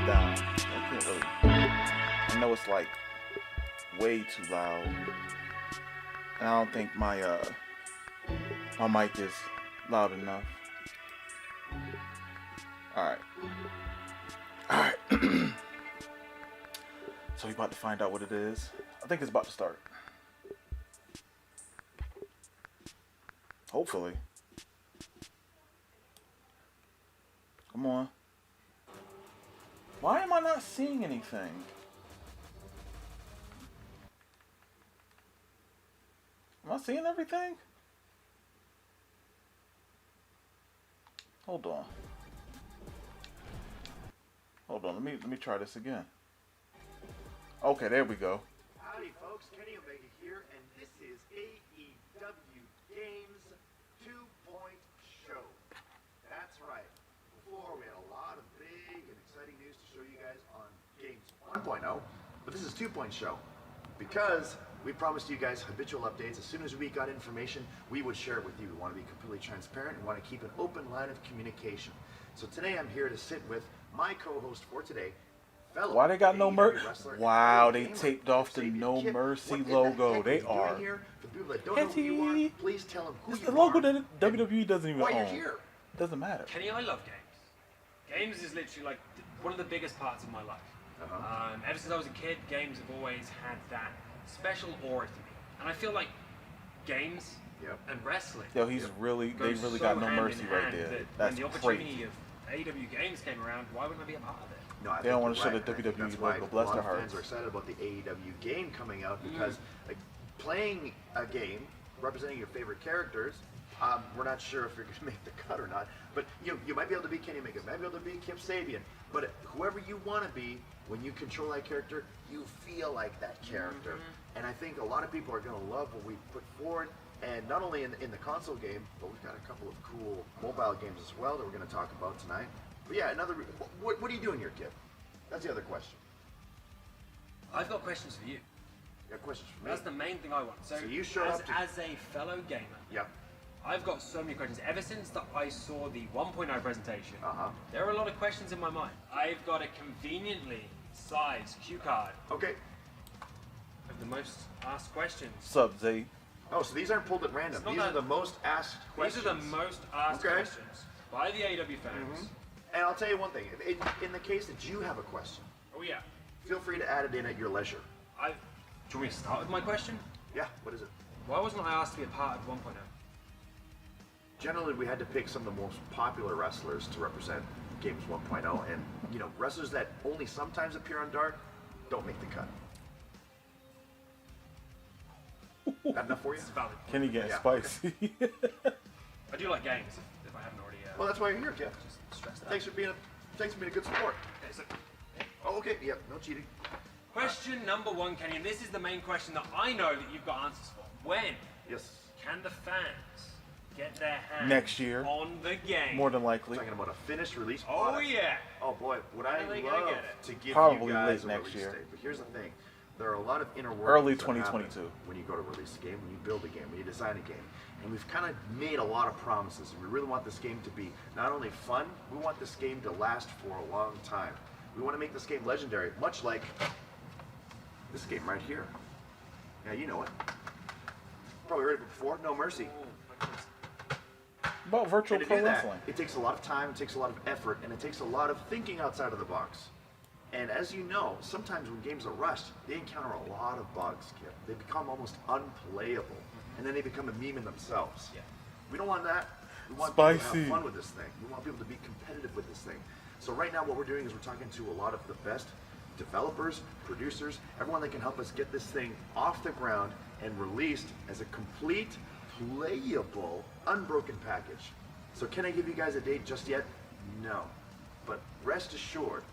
down. I can't really. I know it's like way too loud, and I don't think my mic is loud enough. All right. So we about to find out what it is. I think it's about to start. Hopefully. Come on. Why am I not seeing anything? Am I seeing everything? Hold on. Hold on, let me try this again. Okay, there we go. Howdy folks, Kenny Omega here, and this is AEW Games 2.0 Show. That's right. Before, we had a lot of big and exciting news to show you guys on Games 1.0, but this is 2.0 Show. Because we promised you guys habitual updates. As soon as we got information, we would share it with you. We want to be completely transparent and want to keep an open line of communication. So today I'm here to sit with my co-host for today, fellow Why they got no mercy? wrestler Wow, and they gamer, taped off the Xavier No Kip. Mercy What in the logo. heck They you doing are. here? For people that don't know who you Petty. are, please tell them who It's you the logo are that and WWE doesn't even why you're own. here. Doesn't matter. Kenny, I love games. Games is literally like one of the biggest parts of my life. Ever since I was a kid, games have always had that special aura to me. And I feel like games and wrestling. Yo, he's really, they goes really so got no hand mercy in right hand there. that That's when the opportunity crazy. of AEW Games came around, why wouldn't I be a part of it? No, I They think don't want you're to show right, the and I think WWE that's why logo. Bless a lot their of fans hearts. are excited about the AEW game coming out because like playing a game representing your favorite characters, we're not sure if you're going to make the cut or not, but you might be able to be Kenny Omega, you might be able to be Kips, but whoever you want to be, when you control that character, you feel like that character. And I think a lot of people are going to love what we put forward, and not only in the console game, but we've got a couple of cool mobile games as well that we're going to talk about tonight. But yeah, what are you doing here, Kip? That's the other question. I've got questions for you. You got questions for me? That's the main thing I want. So you showed up to... as a fellow gamer, Yep. I've got so many questions. Ever since I saw the 1.0 presentation, there are a lot of questions in my mind. I've got a conveniently sized cue card Okay. of the most asked questions. Sup, Zay? Oh, so these aren't pulled at random. It's not These are that- the most asked questions. These are the most asked Okay. questions by the AEW fans. And I'll tell you one thing. In the case that you have a question, Oh yeah. feel free to add it in at your leisure. Do you want me to start with my question? Yeah, what is it? Why wasn't I asked to be a part of 1.0? Generally, we had to pick some of the most popular wrestlers to represent Games 1.0, and wrestlers that only sometimes appear on Dark don't make the cut. That enough for you? It's valid. Kenny getting Yeah, spicy. I do like games, if I haven't already Well, that's why you're here, Kip. just stressed that. Thanks for being a good support. Okay, so Oh, okay. Yep. No cheating. question number one, Kenny, and this is the main question that I know that you've got answers for. When Yes. can the fans get their hands Next year. on the game? More than likely. Talking about a finished release. Oh product. yeah. Oh boy, would I When are they gonna love get it? to give Probably you guys late a next release year. date. But here's the thing. There are a lot of inner workings Early that happen 2022. when you go to release a game, when you build a game, when you design a game. And we've kind of made a lot of promises. And we really want this game to be not only fun, we want this game to last for a long time. We want to make this game legendary, much like this game right here. Yeah, you know it. Probably heard it before. No Mercy. Oh, my goodness. About virtual And to pro do that, wrestling. it takes a lot of time, it takes a lot of effort, and it takes a lot of thinking outside of the box. And as you know, sometimes when games are rushed, they encounter a lot of bugs, Kip. They become almost unplayable, and then they become a meme in themselves. Yeah. We don't want that. We want people to Spicy. have fun with this thing. We want people to be competitive with this thing. So right now what we're doing is we're talking to a lot of the best developers, producers, everyone that can help us get this thing off the ground and released as a complete, playable, unbroken package. So can I give you guys a date just yet? No. But rest assured,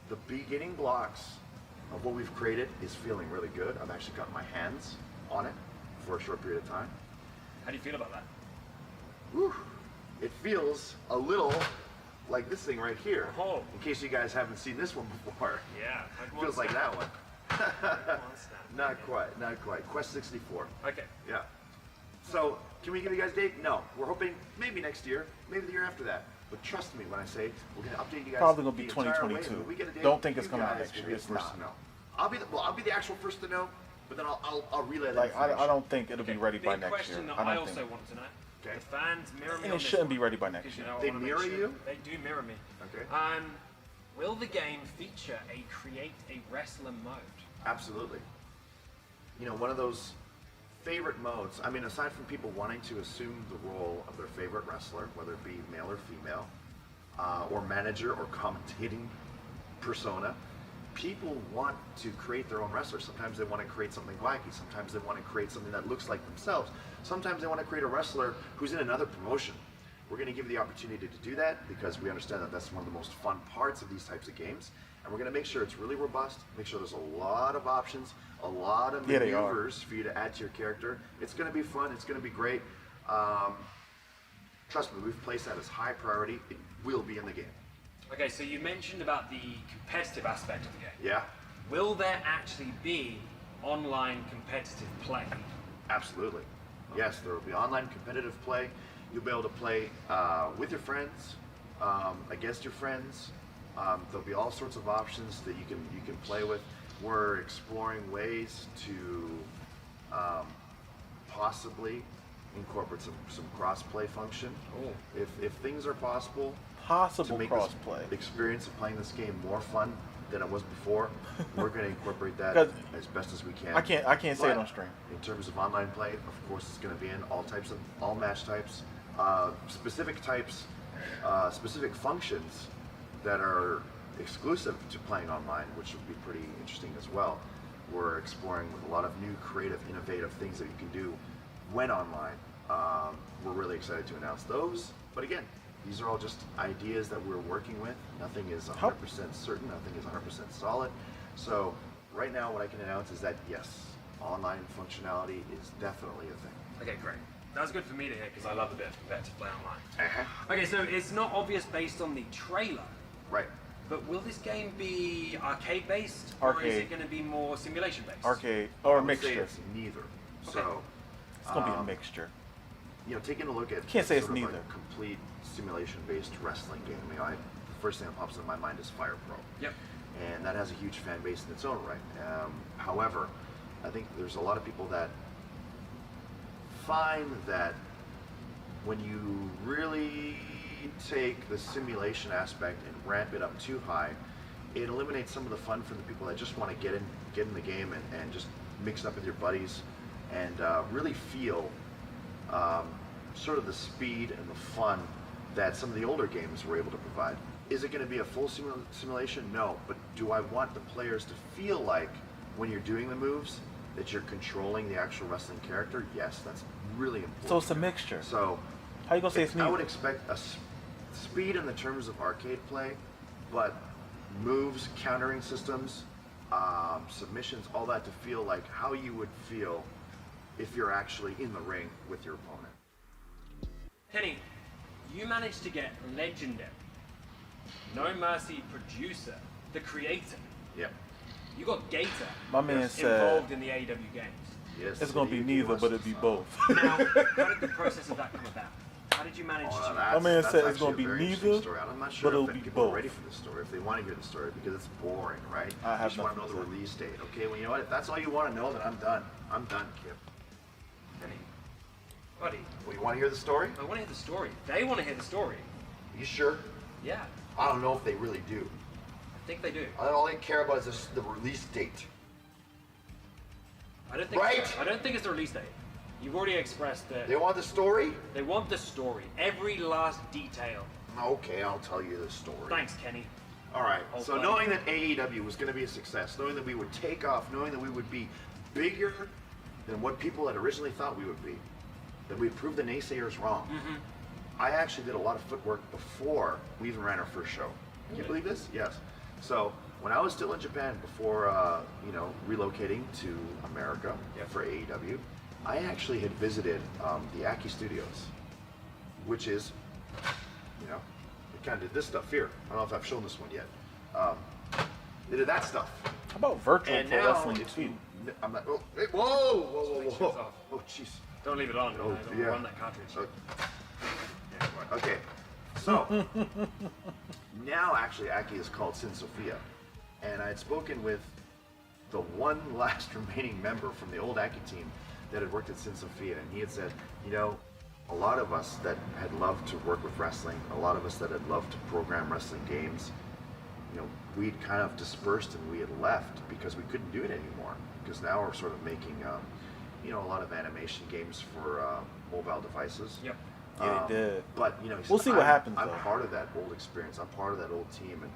the beginning blocks of what we've created is feeling really good. I've actually got my hands on it for a short period of time. How do you feel about that? Whew. It feels a little like this thing right here. Oh. In case you guys haven't seen this one before. Yeah. Feels like that one. Monster. Not quite, not quite. Quest 64. Okay. Yeah. So, can we give you guys a date? No. We're hoping maybe next year, maybe the year after that. But trust me when I say we're going to update you guys. Probably gonna be the entire way, 2022. when we get a date, Don't think it's you coming out guys next will year. be It's the first not. to know. I'll be the actual first to know, but then I'll relay that. Like I information. don't think it'll be ready by Big next year. question that I I don't also think. want to know. Okay. The fans mirror me And on it this shouldn't one, be ready by next because, year. I They wanna make mirror sure- you? They do mirror me. Okay. Will the game feature a create a wrestler mode? Absolutely. You know, one of those favorite modes. I mean, aside from people wanting to assume the role of their favorite wrestler, whether it be male or female, or manager or commentating persona, people want to create their own wrestler. Sometimes they want to create something wacky. Sometimes they want to create something that looks like themselves. Sometimes they want to create a wrestler who's in another promotion. We're going to give you the opportunity to do that because we understand that that's one of the most fun parts of these types of games. And we're going to make sure it's really robust, make sure there's a lot of options, a lot of Yeah, they are. maneuvers for you to add to your character. It's going to be fun. It's going to be great. Trust me, we've placed that as high priority. It will be in the game. Okay, so you mentioned about the competitive aspect of the game. Yeah, Will there actually be online competitive play? absolutely. Yes, there will be online competitive play. You'll be able to play with your friends, against your friends. There'll be all sorts of options that you can play with. We're exploring ways to possibly incorporate some cross-play function. Oh. If things are possible to Possible make crossplay. this experience of playing this game more fun than it was before, we're going to incorporate that 'Cause as best as we can. I can't say it But on stream. in terms of online play, of course, it's going to be in all match types, specific functions that are exclusive to playing online, which would be pretty interesting as well. We're exploring with a lot of new, creative, innovative things that you can do when online. We're really excited to announce those. But again, these are all just ideas that we're working with. Nothing is 100% certain. Nothing is 100% solid. So right now, what I can announce is that yes, online functionality is definitely a thing. Okay, great. That's good for me to hear because I love a bit of competitive play online. Uh-huh. Okay, so it's not obvious based on the trailer, Right. but will this game be arcade based or is Arcade. it going to be more simulation based? Arcade or I a would say mixture. it's neither. Okay. So, It's gonna be a mixture. you know, taking a look at Can't say it's sort of neither. a complete simulation-based wrestling game. You know, the first thing that pops into my mind is Fire Pro. Yep. And that has a huge fan base in its own right. However, I think there's a lot of people that find that when you really take the simulation aspect and ramp it up too high, it eliminates some of the fun for the people that just want to get in the game and just mix it up with your buddies and really feel sort of the speed and the fun that some of the older games were able to provide. Is it going to be a full simulation? No. But do I want the players to feel like when you're doing the moves that you're controlling the actual wrestling character? Yes, that's really important. So it's a mixture. So How you gonna say it's I would neither? expect a speed in the terms of arcade play, but moves, countering systems, submissions, all that to feel like how you would feel if you're actually in the ring with your opponent. Kenny, you managed to get legendary, No Mercy producer, the creator. Yep. You got Gator My man involved said in the AEW games. Yes. it's gonna be he neither, wants but to it'd be sign. both. Now, how did the process of that come about? How did you manage Oh, to? that's- man that's said it's actually gonna a be very interesting neither, story. I'm not but sure it'll if be people are both. ready for this story, if they want to hear the story, because it's boring, right? I have you just want to know nothing the to say. release date. Okay, well, you know what? If that's all you want to know, then I'm done. I'm done, Kip. Kenny, buddy, Well, you want to hear the story? I want to hear the story. They want to hear the story. You sure? Yeah, I don't know if they really do. I think they do. All they care about is the release date. I don't think. Right? I don't think it's the release date. You've already expressed that They want the story? they want the story, every last detail. Okay, I'll tell you the story. Thanks, Kenny. All right. Oh, So buddy. knowing that AEW was going to be a success, knowing that we would take off, knowing that we would be bigger than what people had originally thought we would be, that we'd prove the naysayers wrong. I actually did a lot of footwork before we even ran our first show. Can you believe this? Yes. So when I was still in Japan before, relocating to America for AEW, I actually had visited the Aki Studios, which is, it kind of did this stuff here. I don't know if I've shown this one yet. They did that stuff. How about virtual And pro now wrestling it's, too? I'm not. Oh, hey, whoa! Switch Whoa! this off. Oh, jeez. Don't leave it on. Oh, I don't yeah. run that cartridge. Okay. So now actually Aki is called Sin Sophia, and I had spoken with the one last remaining member from the old Aki team that had worked at Sin Sophia, and he had said, you know, a lot of us that had loved to work with wrestling, a lot of us that had loved to program wrestling games, you know, we'd kind of dispersed and we had left because we couldn't do it anymore. Because now we're sort of making, you know, a lot of animation games for mobile devices. Yep. Yeah, they did. But you know, he We'll said, see what happens, I'm though. part of that old experience. I'm part of that old team, and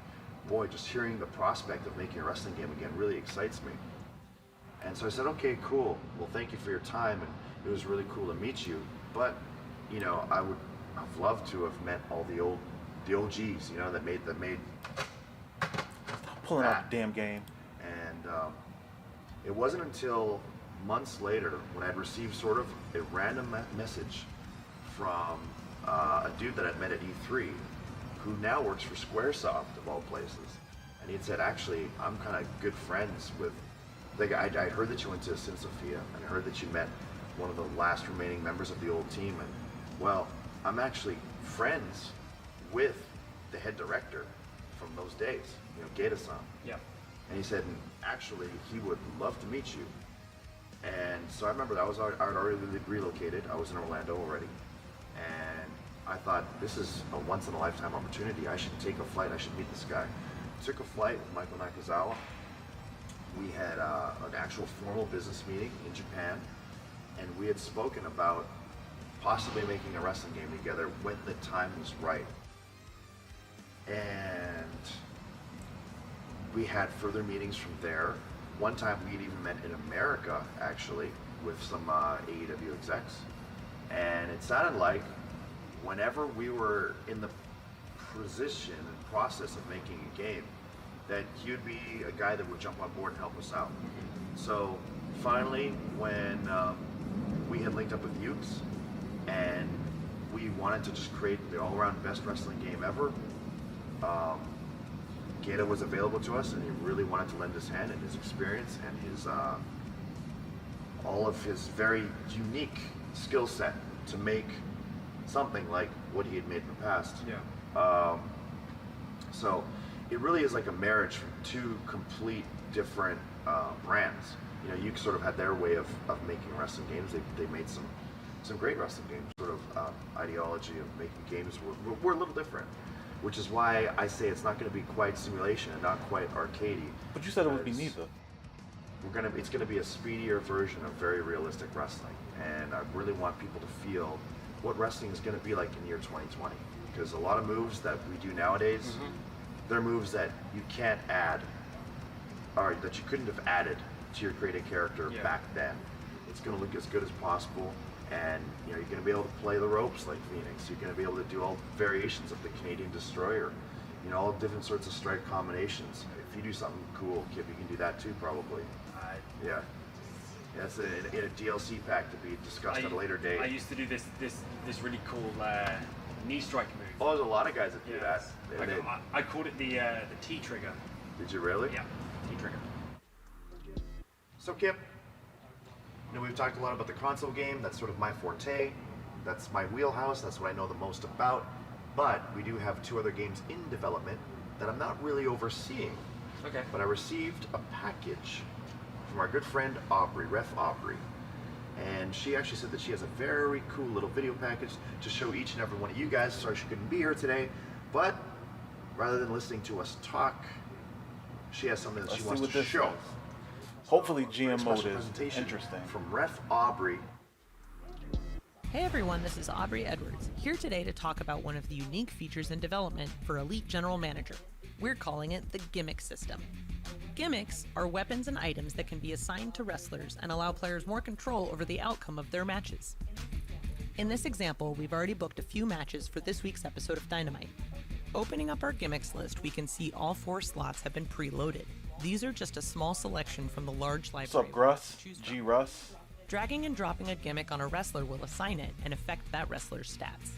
boy, just hearing the prospect of making a wrestling game again really excites me. And so I said, okay, cool. Well, thank you for your time, and it was really cool to meet you. But you know, I would have loved to have met all the OGs, you know, that made Pulling out the damn game. And it wasn't until months later when I'd received sort of a random message from a dude that I'd met at E3 who now works for Squaresoft of all places. And he had said, actually, I'm kind of good friends with the guy. I heard that you went to Sin Sophia, and I heard that you met one of the last remaining members of the old team. And well, I'm actually friends with the head director from those days, you know, Gaeta-san. Yeah. And he said, actually, he would love to meet you. And so I remember that I had already relocated. I was in Orlando already. And I thought, this is a once-in-a-lifetime opportunity. I should take a flight. I should meet this guy. Took a flight with Michael Nakazawa. We had an actual formal business meeting in Japan. And we had spoken about possibly making a wrestling game together when the time was right. And we had further meetings from there. One time we'd even met in America, actually, with some AEW execs. And it sounded like whenever we were in the position and process of making a game, that he would be a guy that would jump on board and help us out. So finally, when we had linked up with Ukes and we wanted to just create the all-around best wrestling game ever, Gaeta was available to us, and he really wanted to lend his hand and his experience and his all of his very unique skill set to make something like what he had made in the past. Yeah. So it really is like a marriage from two complete different brands. You know, you sort of had their way of making wrestling games. They made some great wrestling games. Sort of ideology of making games were a little different, which is why I say it's not going to be quite simulation and not quite arcadey. But you said it would be neither. It's gonna be a speedier version of very realistic wrestling, and I really want people to feel what wrestling is going to be like in year 2020. Because a lot of moves that we do nowadays, they're moves that you can't add, or that you couldn't have added to your created character back then. It's going to look as good as possible, and you know, you're going to be able to play the ropes like Phoenix. You're going to be able to do all variations of the Canadian Destroyer, you know, all different sorts of strike combinations. If you do something cool, Kip, you can do that too, probably. Yeah. That's in a DLC pack to be discussed at a later date. I used to do this really cool knee strike move. Oh, there's a lot of guys that do that. I called it the T trigger. Did you really? Yeah, T trigger. So Kip, you know, we've talked a lot about the console game. That's sort of my forte. That's my wheelhouse. That's what I know the most about. But we do have two other games in development that I'm not really overseeing. Okay. But I received a package from our good friend Aubrey, Ref Aubrey. And she actually said that she has a very cool little video package to show each and every one of you guys. Sorry she couldn't be here today, but rather than listening to us talk, she has something that she wants to show. Hopefully A GM special mode is presentation interesting. from Ref Aubrey. Hey everyone, this is Aubrey Edwards, here today to talk about one of the unique features in development for Elite General Manager. We're calling it the Gimmick System. Gimmicks are weapons and items that can be assigned to wrestlers and allow players more control over the outcome of their matches. In this example, we've already booked a few matches for this week's episode of Dynamite. Opening up our gimmicks list, we can see all 4 slots have been preloaded. These are just a small selection from the large library. What's up, Gruss? G. Russ? Dragging and dropping a gimmick on a wrestler will assign it and affect that wrestler's stats.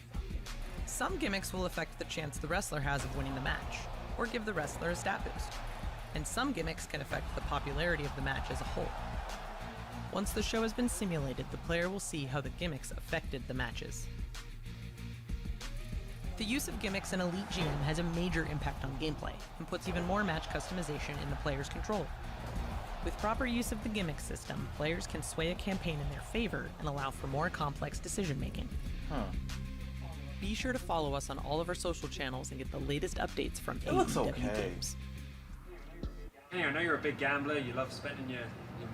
Some gimmicks will affect the chance the wrestler has of winning the match, or give the wrestler a stat boost. And some gimmicks can affect the popularity of the match as a whole. Once the show has been simulated, the player will see how the gimmicks affected the matches. The use of gimmicks in Elite GM has a major impact on gameplay, and puts even more match customization in the player's control. With proper use of the gimmick system, players can sway a campaign in their favor and allow for more complex decision-making. Be sure to follow us on all of our social channels and get the latest updates from AEW Games. Hey, I know you're a big gambler. You love spending your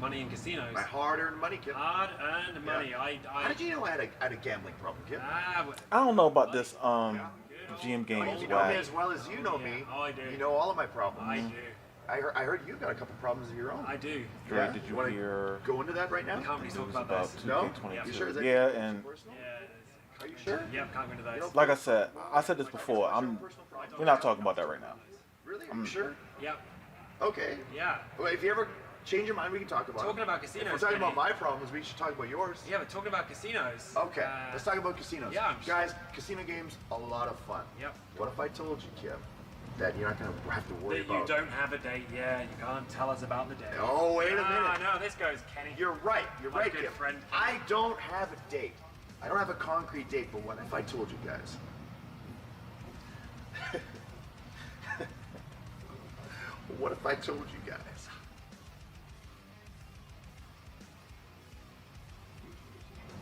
money in casinos. My hard-earned money, Kip. Hard-earned money. Yeah. How did you know I had a gambling problem, Kip? I don't know about this GM Games You know me as well as you know me. Oh, I do. You know all of my problems. I do. I heard you've got a couple problems of your own. I do. Dre, Yeah. did you wanna hear? go into that right now? We can't really It talk was about about this. 2K22. No? You sure? Is that Yeah, and personal? Yeah. Are you sure? Yep, can't go into those. like I said this before. We're not talking about that right now. Really? Are you sure? Yep. Okay. Yeah. Well, if you ever change your mind, we can talk about Talking it. about casinos, If we're talking about Kenny. my problems, we should talk about yours. Yeah, but talking about casinos. Okay, let's talk about casinos. Yeah, Guys, casino games, a lot of fun. Yep. What if I told you, Kim, that you're not going to have to worry That you about... don't have a date. Yeah, you can't tell us about the date. Oh, wait a minute. No, this goes, Kenny. You're right. You're My right, good Kim. friend. I don't have a date. I don't have a concrete date, but what if I told you guys? What if I told you guys?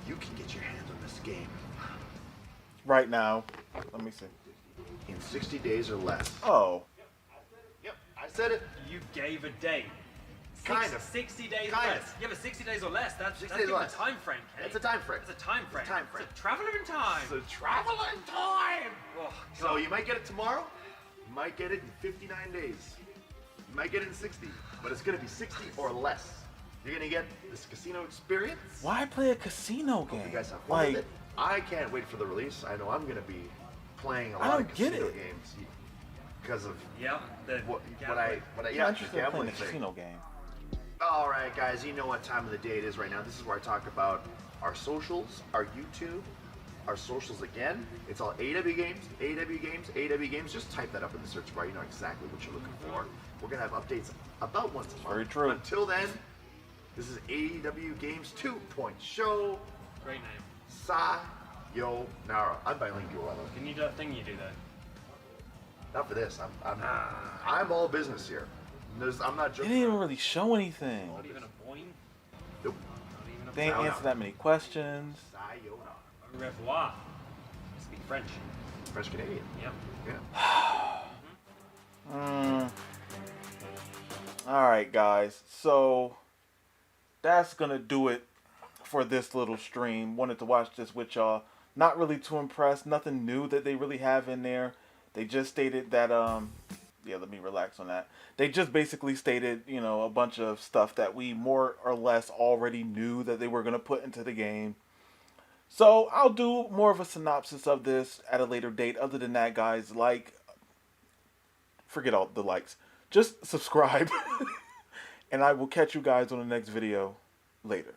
You can get your hands on this game Right now, let me see. in 60 days or less. Oh, Yep, I said it. You gave a date. Kind of. 60 days Kind or of. less. Yeah, but 60 days or less. That's 60 that's days even less. a time frame, Kenny. That's a time frame. That's a time frame. It's a time frame. It's a traveler in time. So travel in time. Oh, So God. you might get it tomorrow. You might get it in 59 days. You might get it in 60, but it's going to be 60 or less. You're going to get this casino experience. why play a casino Hope game? you guys have fun Like, with it. I can't wait for the release. I know I'm going to be playing a I lot don't of get casino it. games because of Yeah. The what gambling. I I'm yeah, not interested in playing gambling a thing. casino game. All right, guys, you know what time of the day it is right now. This is where I talk about our socials, our YouTube, our socials again. It's all AEW Games, AEW Games, AEW Games. Just type that up in the search bar. You know exactly what you're looking for. We're going to have updates about once a month. Very true. Until then, this is AEW Games 2-Point Show. Great name. Sayonara. I'm bilingual, by the way. Can you do that thing you do though? Not for this. I'm all business here. I'm not They joking. didn't even really show anything. Not even a boing. Nope. Not even a They ain't No, no. answer that many questions. Sayonara. Au revoir. I speak French. French Canadian. Yep. Yeah. Alright, guys. So, that's gonna do it for this little stream. Wanted to watch this with y'all. Not really too impressed. Nothing new that they really have in there. They just stated that, yeah, let me relax on that. They just basically stated, you know, a bunch of stuff that we more or less already knew that they were going to put into the game. So I'll do more of a synopsis of this at a later date. Other than that, guys, forget all the likes. Just subscribe. And I will catch you guys on the next video later.